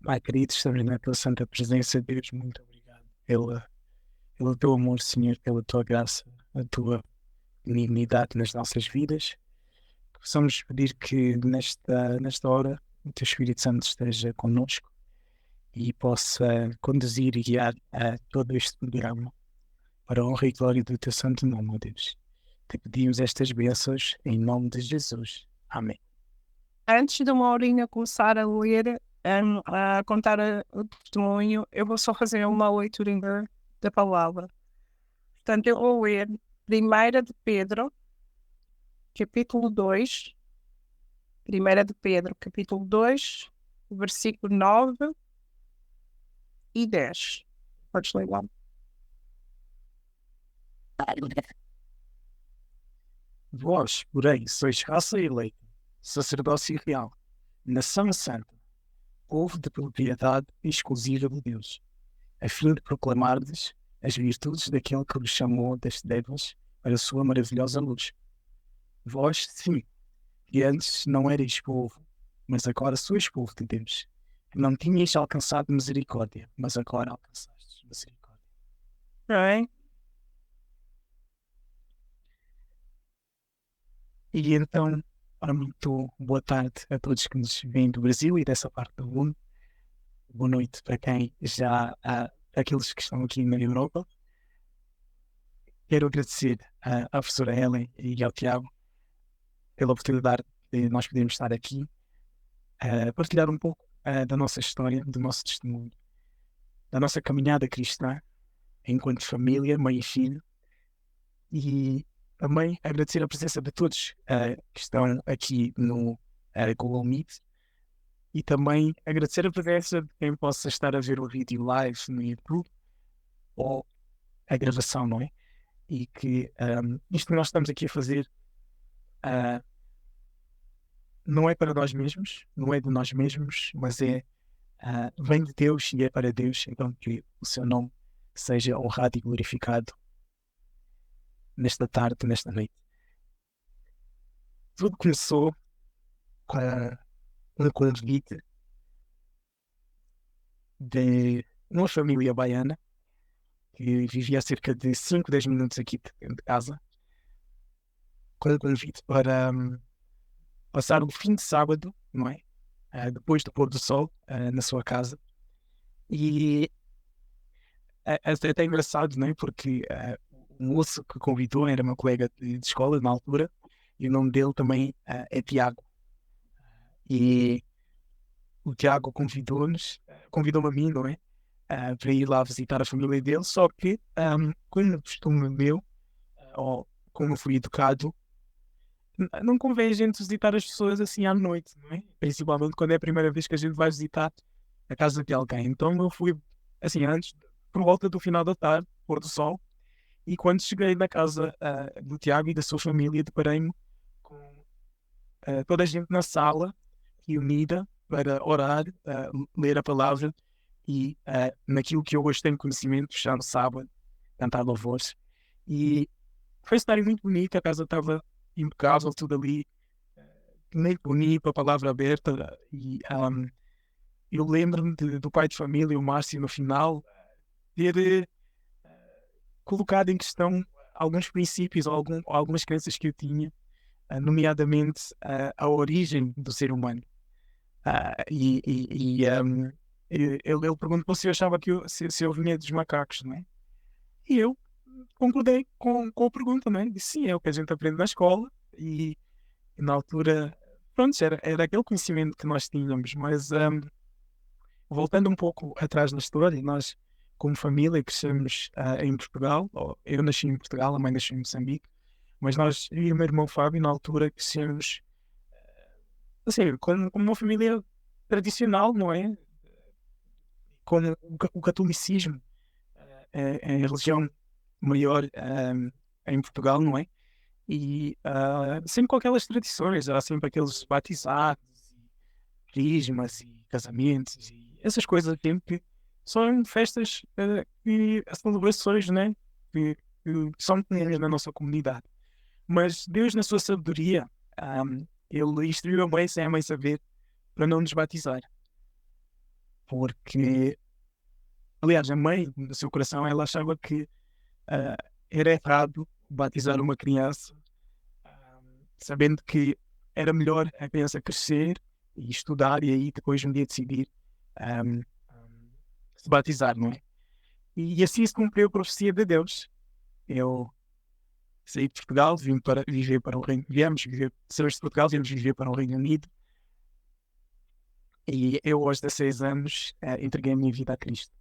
Pai querido, estamos na tua santa presença, Deus, muito obrigado pelo teu amor, Senhor, pela tua graça, a tua benignidade nas nossas vidas. Possamos pedir que nesta hora o teu Espírito Santo esteja connosco e possa conduzir e guiar a todo este programa para a honra e glória do teu santo nome, ó Deus. Te pedimos estas bênçãos em nome de Jesus. Amém. Antes de Maurinha começar a ler, a contar o testemunho, eu vou só fazer uma leitura da palavra. Portanto, eu vou ler 1 de Pedro, capítulo 2, 1 de Pedro, capítulo 2, versículo 9 e 10. Podes ler lá. Vós, porém, sois raça eleita, sacerdócio real, nação santa, povo de propriedade exclusiva de Deus, a fim de proclamardes as virtudes daquele que vos chamou das trevas para a sua maravilhosa luz. Vós, sim, que antes não erais povo, mas agora sois povo de Deus. Não tinhais alcançado misericórdia, mas agora alcançastes misericórdia. Bem, E então, muito boa tarde a todos que nos vêm do Brasil e dessa parte do mundo. Boa noite para quem aqueles que estão aqui na Europa. Quero agradecer à professora Helen e ao Tiago pela oportunidade de nós podermos estar aqui a partilhar um pouco da nossa história, do nosso testemunho, da nossa caminhada cristã enquanto família, mãe e filho, e também agradecer a presença de todos que estão aqui no Google Meet, e também agradecer a presença de quem possa estar a ver o vídeo live no YouTube ou a gravação, não é? E que isto que nós estamos aqui a fazer não é para nós mesmos, não é de nós mesmos, mas vem de Deus e é para Deus. Então que o seu nome seja honrado e glorificado nesta tarde, nesta noite. Tudo começou com um convite de uma família baiana que vivia a cerca de 5, 10 minutos aqui de casa, com um convite para passar o fim de sábado, não é? Depois do pôr do sol, na sua casa. E é até engraçado, não é? Porque o moço que convidou era meu colega de escola na altura, e o nome dele também é Tiago. E o Tiago convidou-me a mim, não é? Para ir lá visitar a família dele, só que, como costume meu, ou como eu fui educado, não convém a gente visitar as pessoas assim à noite, não é? Principalmente quando é a primeira vez que a gente vai visitar a casa de alguém. Então eu fui, assim, antes, por volta do final da tarde, pôr do sol, e quando cheguei na casa do Tiago e da sua família, deparei-me com toda a gente na sala, reunida para orar, ler a palavra e naquilo que eu hoje tenho conhecimento, já no sábado, cantar louvores. E foi um cenário muito bonito, a casa estava impecável, tudo ali, meio bonito, a palavra aberta. E eu lembro-me do pai de família, o Márcio, no final, ter colocado em questão alguns princípios ou algumas crenças que eu tinha, nomeadamente a origem do ser humano. Ele perguntou se eu achava que se eu vinha dos macacos, não é? E eu concordei com a pergunta, não é? Disse sim, é o que a gente aprende na escola, e na altura, pronto, era aquele conhecimento que nós tínhamos, mas voltando um pouco atrás na história, nós, como família, crescemos em Portugal. Eu nasci em Portugal, a mãe nasceu em Moçambique, mas nós, eu e o meu irmão Fábio, na altura, crescemos assim, como uma família tradicional, não é? Com o catolicismo, é a religião maior em Portugal, não é? E sempre com aquelas tradições, há sempre aqueles batizados, crismas e casamentos e essas coisas sempre que são festas e celebrações, né? Que são comuns na nossa comunidade. Mas Deus, na sua sabedoria, Ele instruiu a mãe sem a mãe saber para não nos batizar. porque, aliás, a mãe, no seu coração, ela achava que ah, era errado batizar uma criança, ah, sabendo que era melhor a criança crescer e estudar e aí depois um dia decidir ah, se batizar, não é? E assim se cumpriu a profecia de Deus. Eu saí de Portugal, vim para viver para o Reino saímos de Portugal, viemos viver para o Reino Unido e eu aos 16 anos entreguei a minha vida a Cristo.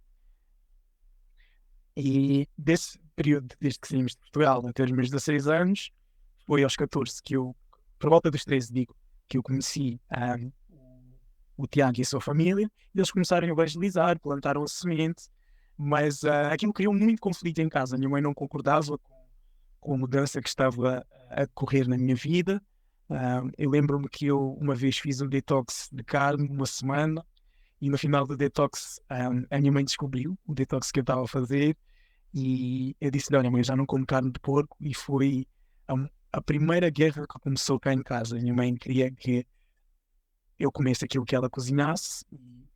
E desse período, desde que saímos de Portugal até os meus 16 anos, foi aos 14 que eu, por volta dos 13 digo, que eu conheci o Tiago e a sua família, e eles começaram a evangelizar, plantaram a semente, mas aquilo criou muito conflito em casa. A minha mãe não concordava com a mudança que estava a decorrer na minha vida. Eu lembro-me que eu uma vez fiz um detox de carne, uma semana, e no final do detox a minha mãe descobriu o detox que eu estava a fazer, e eu disse-lhe: olha, mãe, já não como carne de porco, e foi a, a primeira guerra que começou cá em casa. A minha mãe queria que eu comesse aquilo que ela cozinhasse, e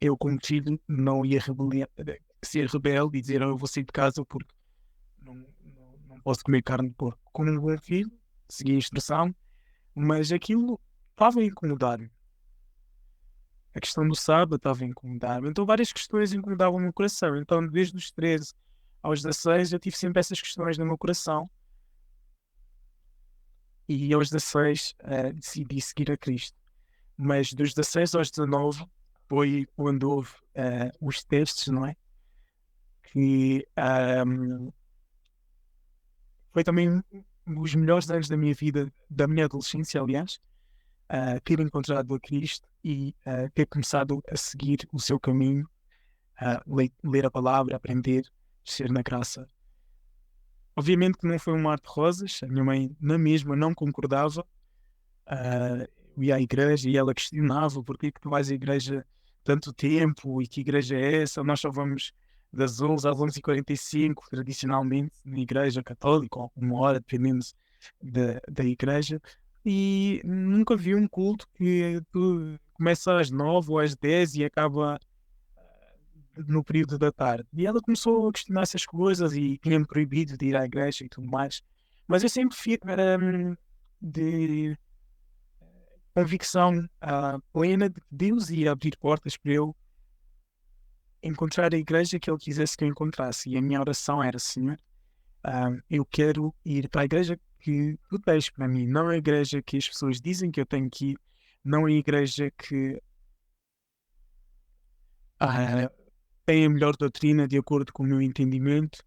eu, como filho, não ia ser rebelde e dizer: eu vou sair de casa porque não posso comer carne de porco. Como um bom filho, segui a instrução, mas aquilo estava a incomodar-me. A questão do sábado estava a incomodar-me. Então várias questões incomodavam o meu coração. Então desde os 13 aos 16 eu tive sempre essas questões no meu coração. E aos 16 decidi seguir a Cristo. Mas dos 16 aos 19 foi quando houve os testes, não é? Que foi também os melhores anos da minha vida, da minha adolescência, aliás, ter encontrado a Cristo e ter começado a seguir o seu caminho, ler a palavra, aprender, ser na graça. Obviamente que não foi um mar de rosas, a minha mãe na mesma não concordava, eu ia à igreja e ela questionava: porque que tu vais à igreja tanto tempo e que igreja é essa? Nós só vamos das 11 às 11h45, tradicionalmente, na igreja católica, ou uma hora, dependendo da igreja. E nunca vi um culto que tu começa às 9 ou às 10 e acaba no período da tarde. E ela começou a questionar essas coisas e tinha-me proibido de ir à igreja e tudo mais. Mas eu sempre fui de convicção plena de que Deus ia abrir portas para eu encontrar a igreja que Ele quisesse que eu encontrasse. E a minha oração era: Senhor, eu quero ir para a igreja que tu tens para mim, não a igreja que as pessoas dizem que eu tenho que ir, não a igreja que tem a melhor doutrina de acordo com o meu entendimento,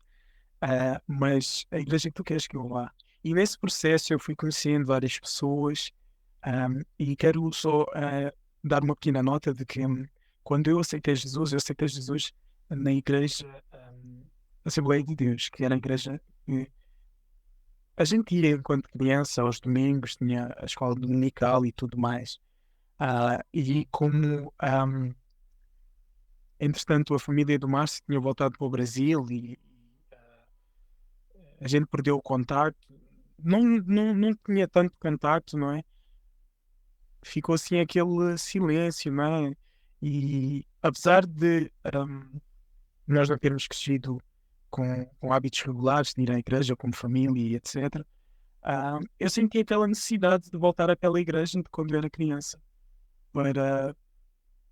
mas a igreja que tu queres que eu vá. E nesse processo eu fui conhecendo várias pessoas, e quero só dar uma pequena nota de que quando eu aceitei Jesus na igreja Assembleia de Deus, que era a igreja que a gente ia enquanto criança aos domingos, tinha a escola dominical e tudo mais. E como entretanto a família do Márcio tinha voltado para o Brasil e a gente perdeu o contacto, não tinha tanto contacto, não é? Ficou assim aquele silêncio, não é? E apesar de nós não termos crescido com hábitos regulares de ir à igreja como família e etc., eu senti aquela necessidade de voltar àquela igreja de quando eu era criança, para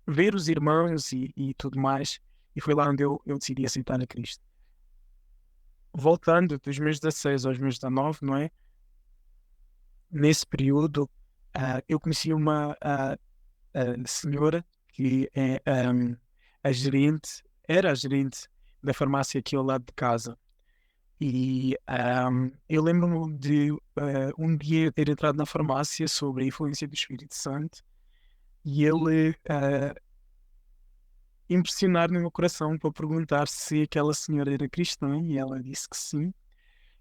ver os irmãos e tudo mais, e foi lá onde eu decidi aceitar a Cristo. Voltando dos meus 16 aos meus 19, não é? Nesse período, eu conheci uma senhora que era a gerente da farmácia aqui ao lado de casa. E eu lembro-me de um dia eu ter entrado na farmácia sobre a influência do Espírito Santo e ele impressionar no meu coração para perguntar se aquela senhora era cristã, e ela disse que sim.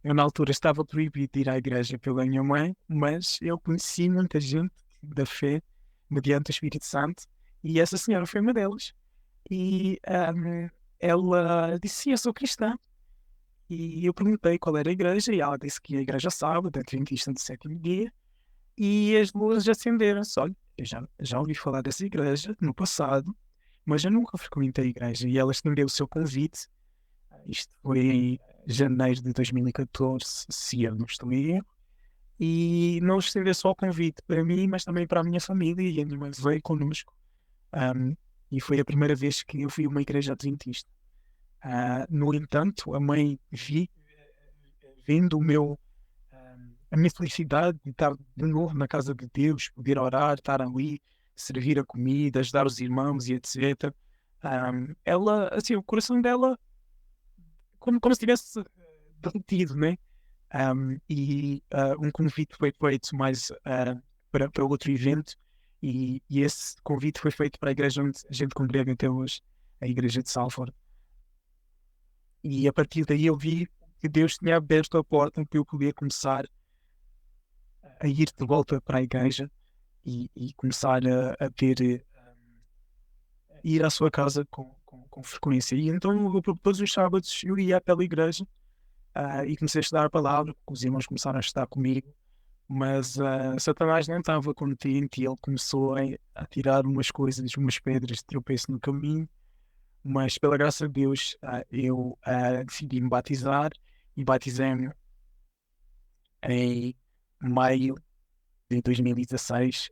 Eu na altura estava proibido de ir à igreja pela minha mãe, mas eu conheci muita gente da fé mediante o Espírito Santo, e essa senhora foi uma delas. E ela disse: sim, eu sou cristã. E eu perguntei qual era a igreja, e ela disse que a igreja Sábado, Adventista do Sétimo Dia, e as luzes acenderam-se. Olha, eu já ouvi falar dessa igreja no passado, mas eu nunca frequentei a igreja e ela estendeu o seu convite. Isto foi em janeiro de 2014, se eu não estou em erro, e não estendeu só o convite para mim, mas também para a minha família, e a minha mãe veio connosco. E foi a primeira vez que eu fui a uma igreja adventista. No entanto, a mãe vendo a minha felicidade de estar de novo na casa de Deus, poder orar, estar ali, servir a comida, ajudar os irmãos e etc. Ela, assim, o coração dela, como se tivesse derretido, né? Um convite foi feito mais para outro evento, e esse convite foi feito para a igreja onde a gente congrega até hoje, a igreja de Salford. E a partir daí eu vi que Deus tinha aberto a porta para eu poder começar a ir de volta para a igreja e começar a ter ir à sua casa com frequência. E então todos os sábados eu ia pela igreja e comecei a estudar a palavra, os irmãos começaram a estudar comigo, mas Satanás não estava contente e ele começou a tirar umas coisas, umas pedras de tropeço no caminho, mas pela graça de Deus eu decidi me batizar e batizei-me em maio de 2016,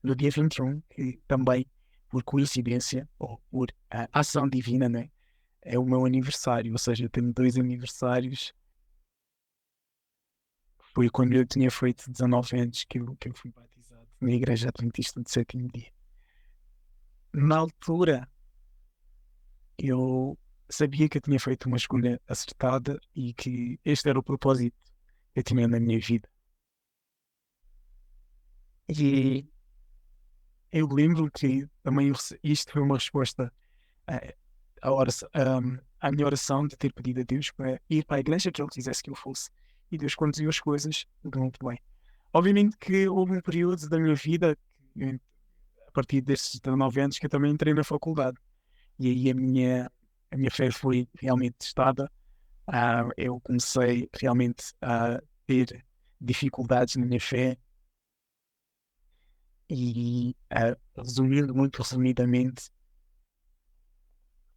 no dia 21, que também, por coincidência, ou por ação divina, né, é o meu aniversário, ou seja, eu tenho 2 aniversários. Foi quando eu tinha feito 19 anos que eu fui batizado na Igreja Adventista do Sétimo Dia. Na altura, eu sabia que eu tinha feito uma escolha acertada e que este era o propósito que eu tinha na minha vida. E eu lembro que também isto foi uma resposta à minha oração de ter pedido a Deus para ir para a igreja que Ele quisesse que eu fosse. E Deus conduziu as coisas muito bem. Obviamente que houve um período da minha vida, a partir desses 19 anos, que eu também entrei na faculdade. E aí a minha fé foi realmente testada. Eu comecei realmente a ter dificuldades na minha fé. E, resumindo muito resumidamente,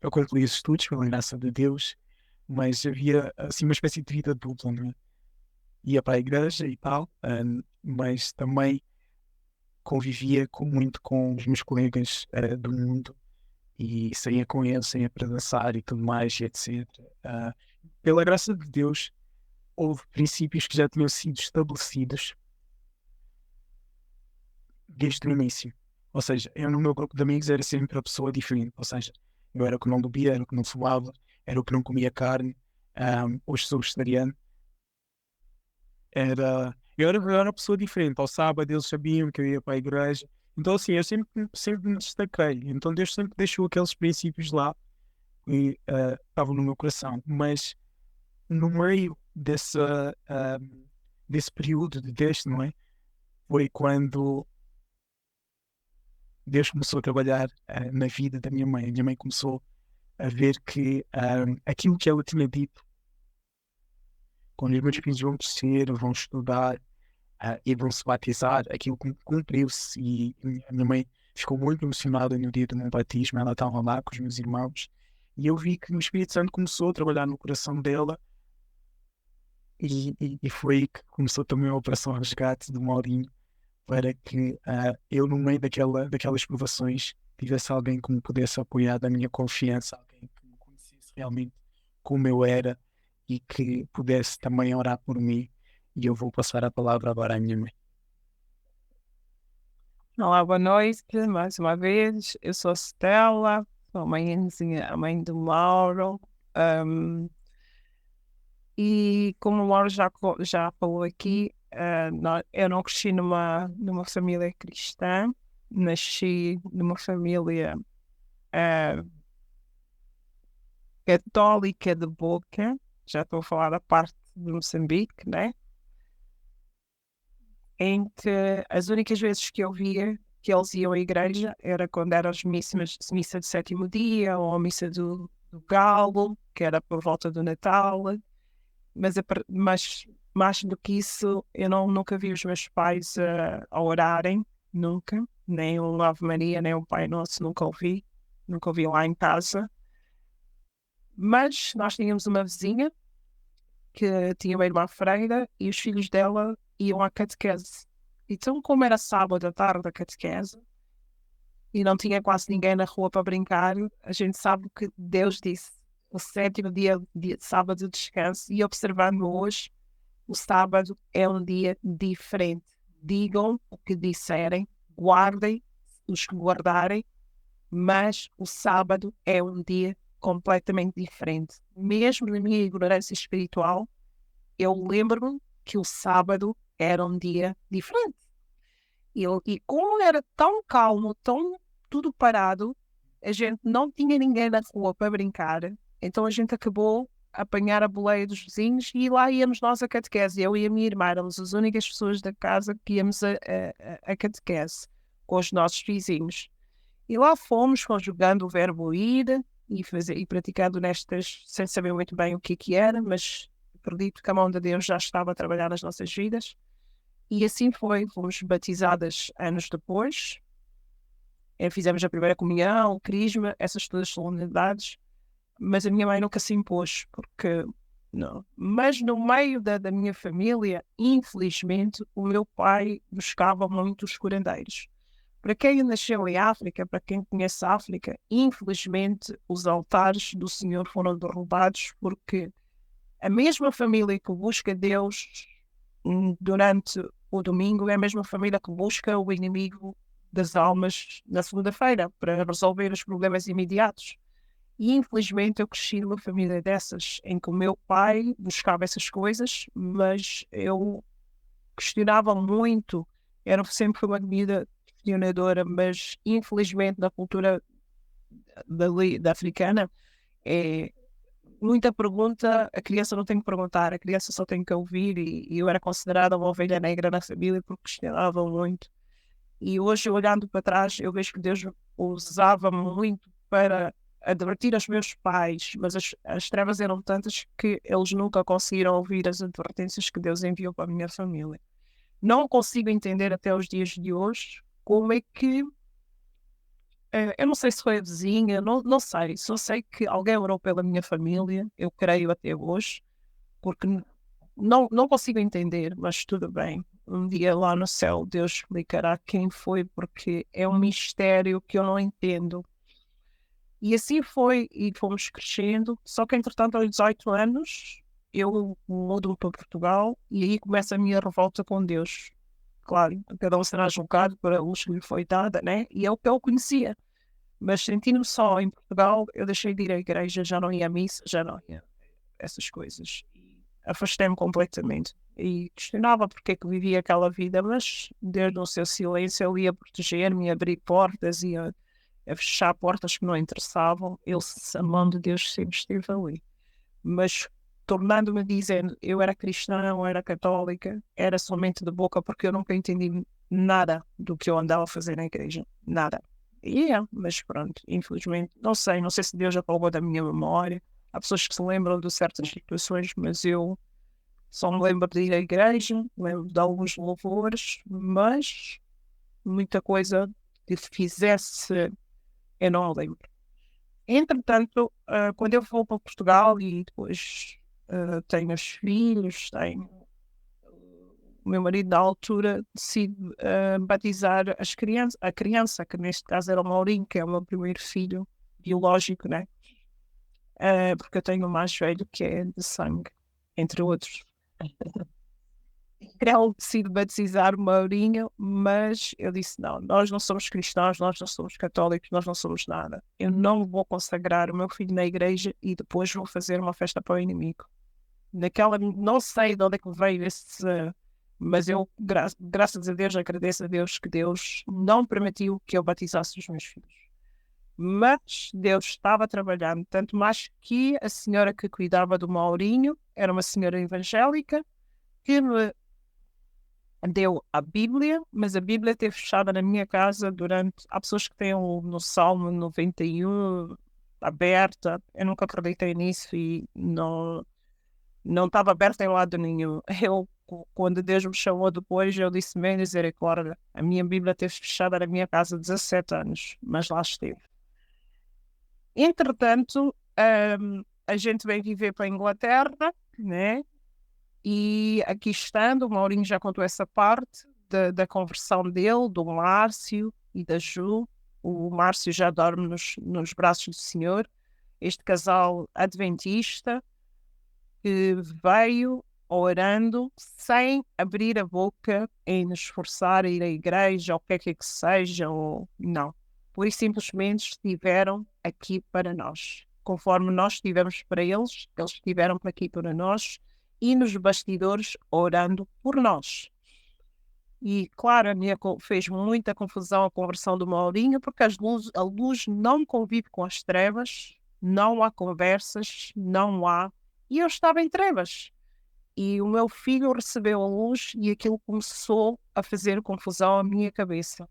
eu concluí os estudos pela graça de Deus, mas havia assim uma espécie de vida dupla, né? Ia para a igreja e tal, mas também convivia muito com os meus colegas do mundo e saía com eles, saía para dançar e tudo mais, e etc. Pela graça de Deus, houve princípios que já tinham sido estabelecidos desde o início. Ou seja, eu no meu grupo de amigos era sempre a pessoa diferente. Ou seja, eu era o que não bebia, era o que não fumava, era o que não comia carne. Hoje sou vegetariano. Eu era uma pessoa diferente. Ao sábado eles sabiam que eu ia para a igreja. Então assim, eu sempre me destaquei. Então Deus sempre deixou aqueles princípios lá que estavam no meu coração. Mas no meio desse período de teste, não é? Foi quando Deus começou a trabalhar na vida da minha mãe. A minha mãe começou a ver que aquilo que ela tinha dito, quando os meus filhos vão crescer, vão estudar e vão se batizar, aquilo cumpriu-se. E a minha mãe ficou muito emocionada no dia do meu batismo. Ela estava lá com os meus irmãos e eu vi que o Espírito Santo começou a trabalhar no coração dela. E foi aí que começou também a Operação Resgate do Maurinho, para que eu, no meio daquelas provações, tivesse alguém que me pudesse apoiar da minha confiança, alguém que me conhecesse realmente como eu era e que pudesse também orar por mim. E eu vou passar a palavra agora à minha mãe. Olá, boa noite, mais uma vez. Eu sou a Stella, sou a mãezinha, a mãe do Mauro. E como o Mauro já falou aqui, eu não cresci numa família cristã, nasci numa família católica de Boca, já estou a falar da parte de Moçambique, né? Em que as únicas vezes que eu via que eles iam à igreja era quando eram as missa do sétimo dia ou a missa do Galo, que era por volta do Natal. Mas mais do que isso, eu nunca vi os meus pais a orarem, nunca. Nem o Ave Maria, nem o Pai Nosso, nunca ouvi. nunca ouvi lá em casa. Mas nós tínhamos uma vizinha que tinha uma irmã freira e os filhos dela iam à catequese. Então, como era sábado à tarde a catequese e não tinha quase ninguém na rua para brincar, a gente sabe que Deus disse o sétimo dia de sábado de descanso, e observando hoje, o sábado é um dia diferente. Digam o que disserem, guardem os que guardarem, mas o sábado é um dia completamente diferente. Mesmo na minha ignorância espiritual, eu lembro-me que o sábado era um dia diferente. E como era tão calmo, tão tudo parado, a gente não tinha ninguém na rua para brincar, então a gente acabou a apanhar a boleia dos vizinhos e lá íamos nós a catequese. Eu e a minha irmã éramos as únicas pessoas da casa que íamos a catequese com os nossos vizinhos. E lá fomos conjugando o verbo ir e praticando nestas, sem saber muito bem o que era, mas acredito que a mão de Deus já estava a trabalhar nas nossas vidas. E assim foi, fomos batizadas anos depois. Fizemos a primeira comunhão, o crisma, essas todas as solenidades, mas a minha mãe nunca se impôs, porque não. Mas no meio da minha família, infelizmente, o meu pai buscava muito os curandeiros. Para quem nasceu em África, para quem conhece a África, infelizmente os altares do Senhor foram derrubados, porque a mesma família que busca Deus durante o domingo é a mesma família que busca o inimigo das almas na segunda-feira para resolver os problemas imediatos. E infelizmente eu cresci numa família dessas, em que o meu pai buscava essas coisas, mas eu questionava muito, sempre foi uma vida questionadora, mas infelizmente na cultura da africana é muita pergunta, a criança não tem que perguntar, a criança só tem que ouvir, e eu era considerada uma ovelha negra na família porque questionava muito. E hoje, olhando para trás, eu vejo que Deus usava muito para advertir os meus pais, mas as trevas eram tantas que eles nunca conseguiram ouvir as advertências que Deus enviou para a minha família. Não consigo entender até os dias de hoje como é que, eu não sei se foi a vizinha, não sei, só sei que alguém orou pela minha família, eu creio até hoje, porque não consigo entender, mas tudo bem. Um dia lá no céu Deus explicará quem foi, porque é um mistério que eu não entendo. E assim foi, e fomos crescendo, só que entretanto aos 18 anos eu mudo para Portugal e aí começa a minha revolta com Deus. Claro, cada um será julgado por a luz que lhe foi dada, né? E é o que eu conhecia. Mas sentindo-me só em Portugal, eu deixei de ir à igreja, já não ia à missa, já não ia essas coisas. Afastei-me completamente e questionava porque é que vivia aquela vida, mas desde o seu silêncio ele ia proteger-me, ia abrir portas, ia a fechar portas que não interessavam. A mão de Deus sempre esteve ali. Mas tornando-me dizendo, eu era cristã, eu era católica, era somente de boca, porque eu nunca entendi nada do que eu andava a fazer na igreja, nada. Mas pronto, infelizmente, não sei se Deus apagou da minha memória. Há pessoas que se lembram de certas situações, mas eu só me lembro de ir à igreja, lembro de alguns louvores, mas muita coisa que fizesse, eu não a lembro. Entretanto, quando eu vou para Portugal e depois tenho os filhos, tenho o meu marido na altura decide batizar a criança, que neste caso era o Maurinho, que é o meu primeiro filho biológico, né? Porque eu tenho o mais velho que é de sangue, entre outros. Ele decide batizar o Maurinho, mas eu disse: não, nós não somos cristãos, nós não somos católicos, nós não somos nada. Eu não vou consagrar o meu filho na igreja e depois vou fazer uma festa para o inimigo. Não sei de onde é que veio esse. Mas eu, graças a Deus, agradeço a Deus que Deus não permitiu que eu batizasse os meus filhos. Mas Deus estava trabalhando, tanto mais que a senhora que cuidava do Maurinho era uma senhora evangélica que me deu a Bíblia, mas a Bíblia esteve fechada na minha casa durante. Há pessoas que têm no Salmo 91 aberta, eu nunca acreditei nisso e não estava aberta em lado nenhum. Quando Deus me chamou depois, eu disse: bem, misericórdia, a minha Bíblia esteve fechada na minha casa há 17 anos, mas lá esteve. Entretanto, a gente veio viver para a Inglaterra, né? E aqui estando, o Maurinho já contou essa parte da conversão dele, do Márcio e da Ju. O Márcio já dorme nos braços do Senhor. Este casal adventista que veio orando sem abrir a boca em nos esforçar a ir à igreja, ou o que é que seja, ou não. Por isso simplesmente estiveram aqui para nós. Conforme nós estivemos para eles estiveram aqui para nós e nos bastidores orando por nós. E, claro, fez muita confusão a conversão do Maurinho, porque a luz não convive com as trevas, não há conversas, não há. E eu estava em trevas. E o meu filho recebeu a luz e aquilo começou a fazer confusão à minha cabeça.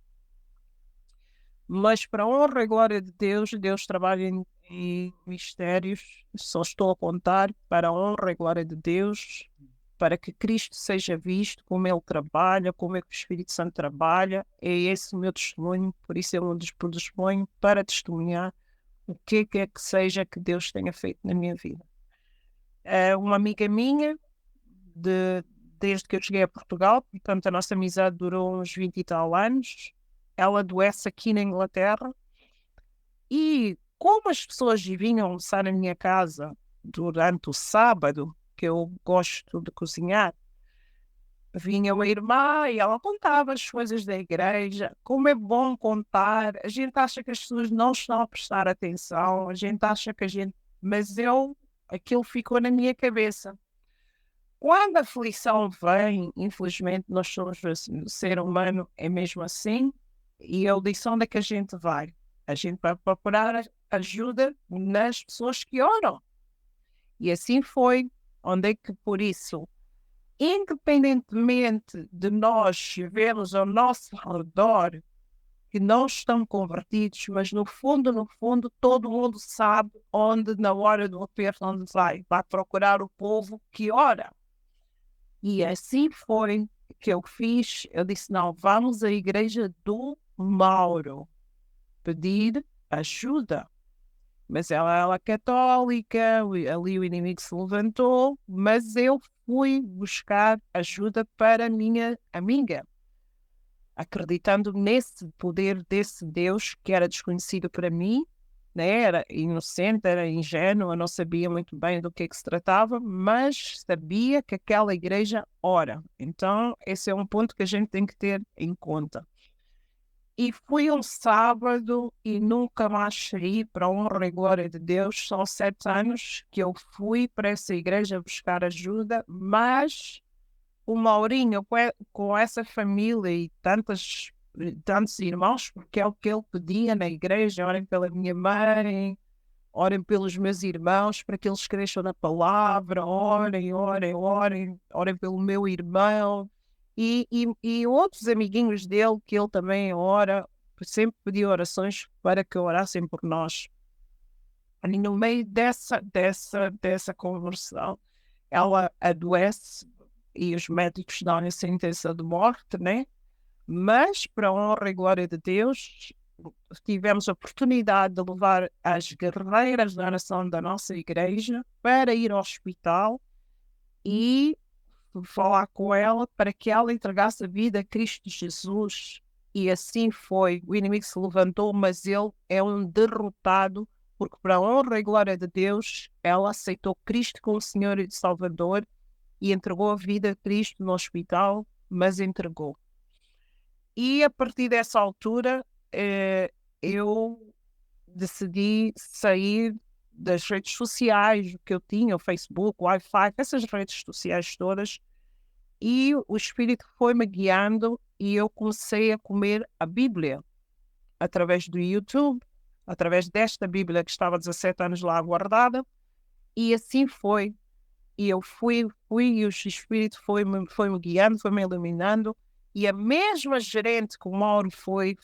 Mas para a honra e glória de Deus, Deus trabalha em mistérios. Só estou a contar para a honra e glória de Deus, para que Cristo seja visto, como Ele trabalha, como é que o Espírito Santo trabalha. É esse o meu testemunho, por isso eu disponho para testemunhar o que é que seja que Deus tenha feito na minha vida. Uma amiga minha, desde que eu cheguei a Portugal, portanto a nossa amizade durou uns 20 e tal anos, ela adoece aqui na Inglaterra e como as pessoas vinham almoçar na minha casa durante o sábado, que eu gosto de cozinhar, vinha uma irmã e ela contava as coisas da igreja, como é bom contar. A gente acha que as pessoas não estão a prestar atenção, a gente acha que mas aquilo ficou na minha cabeça. Quando a aflição vem, infelizmente nós somos assim, o ser humano é mesmo assim, e eu disse, onde é que a gente vai? A gente vai procurar ajuda nas pessoas que oram. E assim foi, onde é que por isso, independentemente de nós vermos ao nosso redor que não estão convertidos, mas no fundo, todo mundo sabe onde, na hora do aperto, onde vai procurar o povo que ora. E assim foi que eu fiz. Eu disse, não, vamos à igreja do Mauro pedir ajuda. Mas ela é católica, ali o inimigo se levantou, mas eu fui buscar ajuda para a minha amiga, acreditando nesse poder desse Deus que era desconhecido para mim, né? Era inocente, era ingênua, não sabia muito bem do que se tratava, mas sabia que aquela igreja ora. Então, esse é um ponto que a gente tem que ter em conta. E fui um sábado e nunca mais saí, para a honra e glória de Deus. São 7 anos que eu fui para essa igreja buscar ajuda, mas o Maurinho, com essa família e tantos irmãos, porque é o que ele pedia na igreja, orem pela minha mãe, orem pelos meus irmãos, para que eles cresçam na palavra, orem pelo meu irmão. E outros amiguinhos dele, que ele também ora, sempre pedia orações para que orassem por nós. E no meio dessa conversão, ela adoece e os médicos dão a sentença de morte, né? Mas, para a honra e glória de Deus, tivemos a oportunidade de levar as guerreiras da oração da nossa igreja para ir ao hospital e falar com ela para que ela entregasse a vida a Cristo Jesus. E assim foi. O inimigo se levantou, mas ele é um derrotado, porque para a honra e glória de Deus, ela aceitou Cristo como Senhor e Salvador e entregou a vida a Cristo no hospital, mas entregou. E a partir dessa altura, eu decidi sair das redes sociais que eu tinha, o Facebook, o Wi-Fi, essas redes sociais todas, e o Espírito foi-me guiando e eu comecei a comer a Bíblia através do YouTube, através desta Bíblia que estava 17 anos lá guardada, e assim foi. E eu fui e o Espírito foi-me guiando, foi-me iluminando, e a mesma gerente que o Mauro foi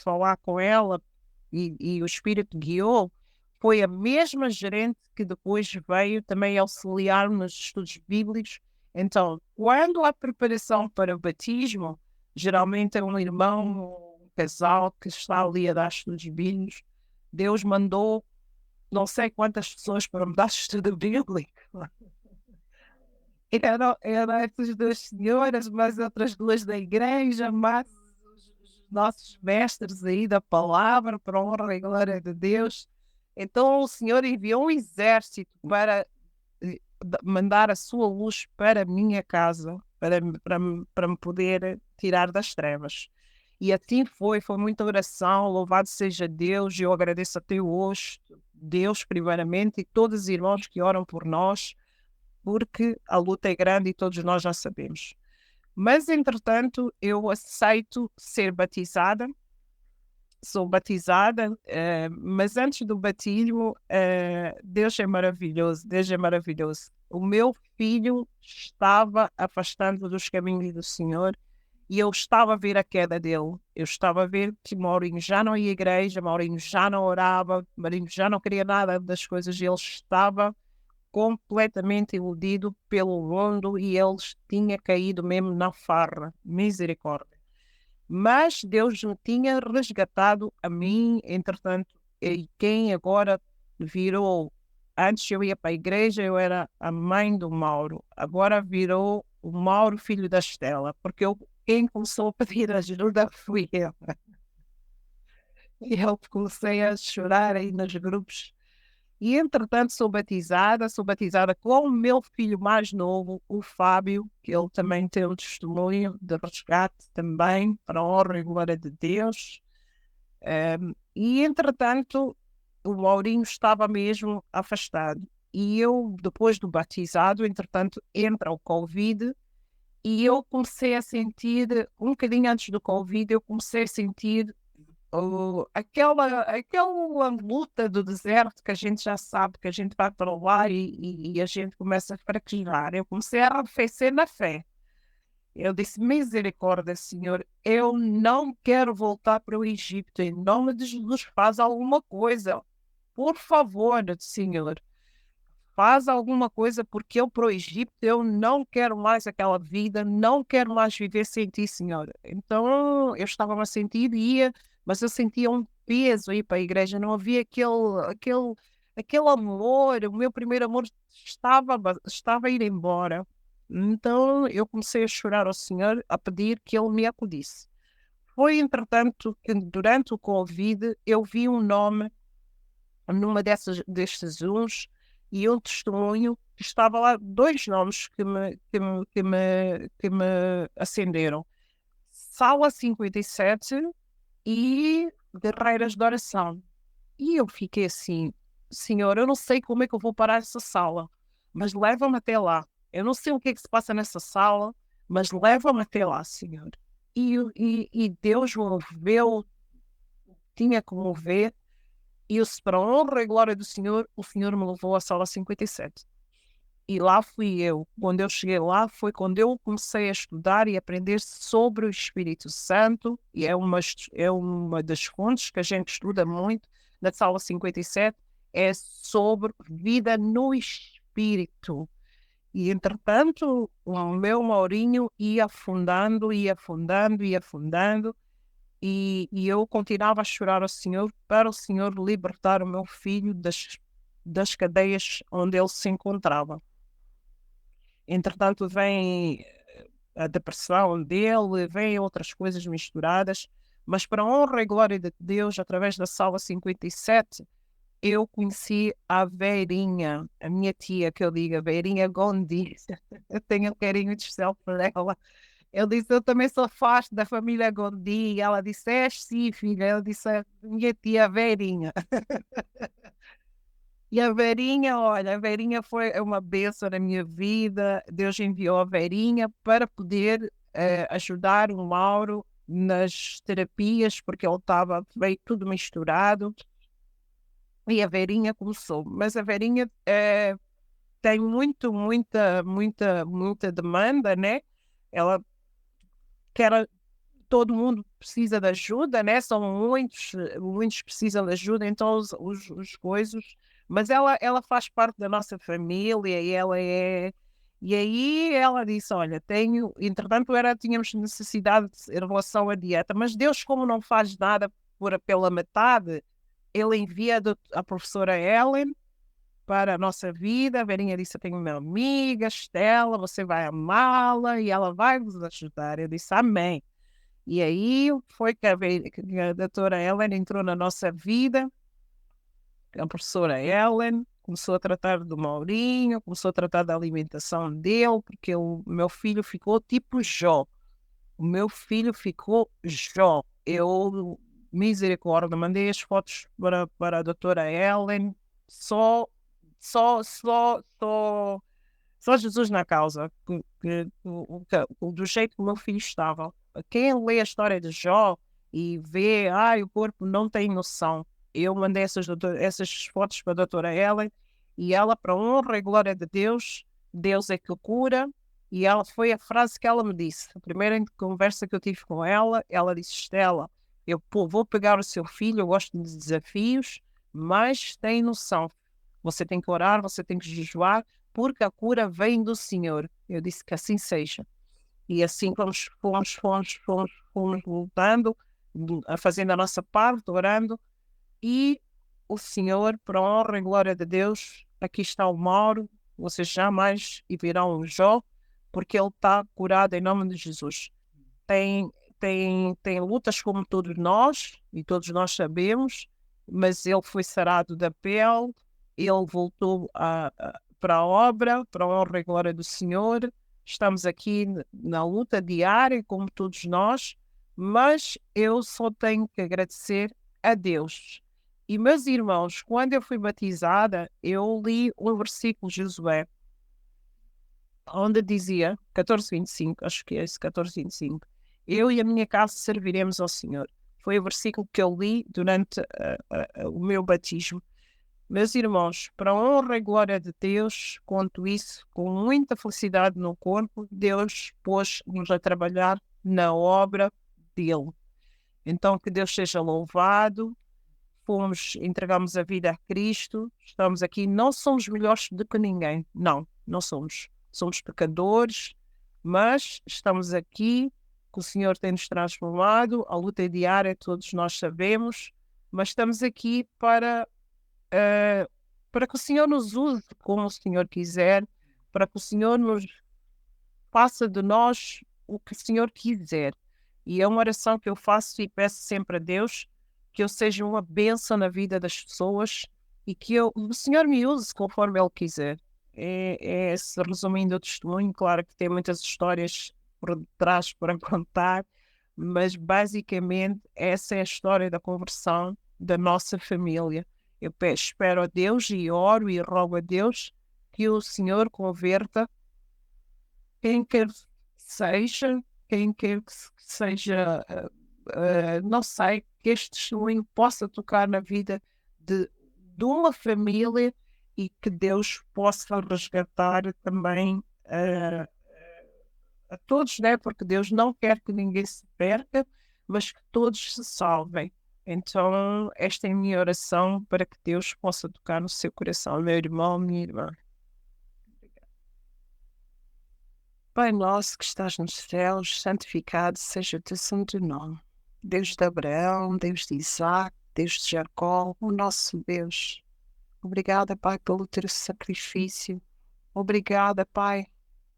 falar com ela e o Espírito guiou, foi a mesma gerente que depois veio também auxiliar-me nos estudos bíblicos. Então, quando há preparação para o batismo, geralmente é um irmão, um casal que está ali a dar estudos bíblicos, Deus mandou não sei quantas pessoas para mudar estudo bíblico. Eram essas duas senhoras, mais outras duas da igreja, mais os nossos mestres aí da palavra, para a honra e glória de Deus. Então o Senhor enviou um exército para mandar a sua luz para a minha casa, para me poder tirar das trevas. E assim foi muita oração, louvado seja Deus, e eu agradeço até hoje, Deus primeiramente, e todos os irmãos que oram por nós, porque a luta é grande e todos nós já sabemos. Mas, entretanto, eu aceito ser batizada, sou batizada, mas antes do batismo, Deus é maravilhoso, Deus é maravilhoso. O meu filho estava afastando dos caminhos do Senhor e eu estava a ver a queda dele. Eu estava a ver que Maurinho já não ia à igreja, Maurinho já não orava, Maurinho já não queria nada das coisas, ele estava completamente iludido pelo mundo e ele tinha caído mesmo na farra. Misericórdia. Mas Deus me tinha resgatado a mim, entretanto, e quem agora virou, antes eu ia para a igreja, eu era a mãe do Mauro, agora virou o Mauro, filho da Estela, porque quem começou a pedir ajuda fui eu. E eu comecei a chorar aí nos grupos. E, entretanto, sou batizada com o meu filho mais novo, o Fábio, que ele também tem um testemunho de resgate também, para a honra e glória de Deus. E, entretanto, o Maurinho estava mesmo afastado. E eu, depois do batizado, entretanto, entra o Covid e eu comecei a sentir, um bocadinho antes do Covid, eu comecei a sentir aquela luta do deserto que a gente já sabe que a gente vai para lá e a gente começa a fraquejar. Eu comecei a arrefecer na fé. Eu disse, misericórdia, Senhor, eu não quero voltar para o Egito. Em nome de Jesus, faz alguma coisa. Por favor, Senhor, faz alguma coisa, porque eu para o Egito, eu não quero mais aquela vida, não quero mais viver sem ti, Senhor. Então, eu estava a sentir, mas eu sentia um peso aí para a igreja, não havia aquele amor, o meu primeiro amor estava a ir embora. Então eu comecei a chorar ao Senhor, a pedir que Ele me acudisse. Foi, entretanto, que durante o Covid eu vi um nome numa destes Zooms e um testemunho que estava lá, dois nomes que me acenderam. Sala 57 e Guerreiras de Oração. E eu fiquei assim, Senhor, eu não sei como é que eu vou parar essa sala, mas leva-me até lá. Eu não sei o que é que se passa nessa sala, mas leva-me até lá, Senhor. E Deus moveu, tinha que mover, e para a honra e glória do Senhor, o Senhor me levou à sala 57. E lá fui eu. Quando eu cheguei lá, foi quando eu comecei a estudar e aprender sobre o Espírito Santo, e é uma das fontes que a gente estuda muito na sala 57, é sobre vida no Espírito. E, entretanto, o meu Maurinho ia afundando, e eu continuava a chorar ao Senhor para o Senhor libertar o meu filho das cadeias onde ele se encontrava. Entretanto, vem a depressão dele, vem outras coisas misturadas, mas para a honra e glória de Deus, através da sala 57, eu conheci a Verinha, a minha tia, que eu digo, a Verinha Gondi. Eu tenho um carinho especial por ela. Eu disse, eu também sou fã da família Gondi. Ela disse, és sim, filha. Eu disse, a minha tia Verinha. E a Verinha, olha, a Verinha foi uma bênção na minha vida. Deus enviou a Verinha para poder ajudar o Mauro nas terapias, porque ele estava meio tudo misturado. E a Verinha começou. Mas a Verinha tem muita demanda, né? Ela quer, todo mundo precisa de ajuda, né? São muitos precisam de ajuda, então os coisas. Mas ela faz parte da nossa família e ela é. E aí ela disse: olha, entretanto, tínhamos necessidade em relação à dieta, mas Deus, como não faz nada pela metade, Ele envia a professora Ellen para a nossa vida. A Verinha disse: eu tenho uma amiga, Estela, você vai amá-la e ela vai vos ajudar. Eu disse: amém. E aí foi que a doutora Ellen entrou na nossa vida, a professora Ellen começou a tratar do Maurinho, começou a tratar da alimentação dele, porque o meu filho ficou tipo Jó. O meu filho ficou Jó. Eu, misericórdia, mandei as fotos para a doutora Ellen, só, só, só, só, só Jesus na causa, do jeito que o meu filho estava. Quem lê a história de Jó e vê, o corpo não tem noção. Eu mandei essas fotos para a doutora Ellen e ela, para honra e glória de Deus, Deus é que cura. E ela foi a frase que ela me disse. A primeira conversa que eu tive com ela disse: Estela, eu vou pegar o seu filho, eu gosto de desafios, mas tem noção. Você tem que orar, você tem que jejuar, porque a cura vem do Senhor. Eu disse que assim seja. E assim fomos lutando, fazendo a nossa parte, orando. E o Senhor, para a honra e glória de Deus, aqui está o Mauro, vocês jamais virão um Jó, porque ele está curado em nome de Jesus. Tem lutas como todos nós, e todos nós sabemos, mas ele foi sarado da pele, ele voltou para a obra, para a honra e glória do Senhor. Estamos aqui na luta diária, como todos nós, mas eu só tenho que agradecer a Deus. E, meus irmãos, quando eu fui batizada, eu li um versículo de Josué, onde dizia, 14:25, acho que é esse 14:25, eu e a minha casa serviremos ao Senhor. Foi o versículo que eu li durante o meu batismo. Meus irmãos, para a honra e glória de Deus, conto isso com muita felicidade no corpo, Deus pôs-nos a trabalhar na obra dele. Então, que Deus seja louvado. Entregamos a vida a Cristo, estamos aqui, não somos melhores do que ninguém, não somos. Somos pecadores, mas estamos aqui, que o Senhor tem-nos transformado, a luta é diária, todos nós sabemos, mas estamos aqui para que o Senhor nos use como o Senhor quiser, para que o Senhor nos faça de nós o que o Senhor quiser. E é uma oração que eu faço e peço sempre a Deus, que eu seja uma bênção na vida das pessoas e que o Senhor me use conforme Ele quiser. Resumindo o testemunho, claro que tem muitas histórias por trás para contar, mas basicamente essa é a história da conversão da nossa família. Eu espero a Deus e oro e rogo a Deus que o Senhor converta quem quer que seja, não sei, que este testemunho possa tocar na vida de uma família e que Deus possa resgatar também a todos, né? Porque Deus não quer que ninguém se perca, mas que todos se salvem. Então, esta é a minha oração para que Deus possa tocar no seu coração, meu irmão, minha irmã. Pai nosso que estás nos céus, santificado seja o teu santo nome. Deus de Abraão, Deus de Isaac, Deus de Jacó, o nosso Deus. Obrigada, Pai, pelo teu sacrifício. Obrigada, Pai,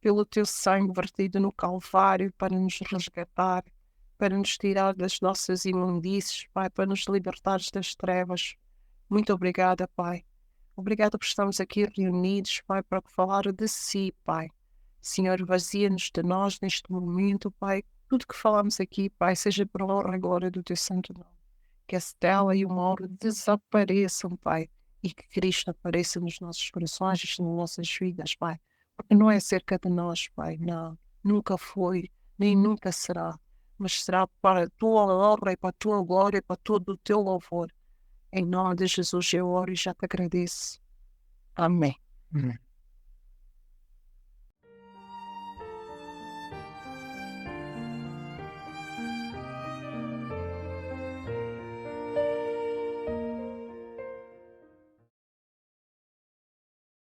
pelo teu sangue vertido no Calvário para nos resgatar, para nos tirar das nossas imundícies, Pai, para nos libertar das trevas. Muito obrigada, Pai. Obrigada por estarmos aqui reunidos, Pai, para falar de si, Pai. Senhor, vazia-nos de nós neste momento, Pai. Tudo que falamos aqui, Pai, seja para a honra e glória do teu santo nome. Que a Estela e o Mauro desapareçam, Pai, e que Cristo apareça nos nossos corações e nas nossas vidas, Pai. Porque não é acerca de nós, Pai, não. Nunca foi, nem nunca será. Mas será para a tua honra e para a tua glória e para todo o teu louvor. Em nome de Jesus eu oro e já te agradeço. Amém.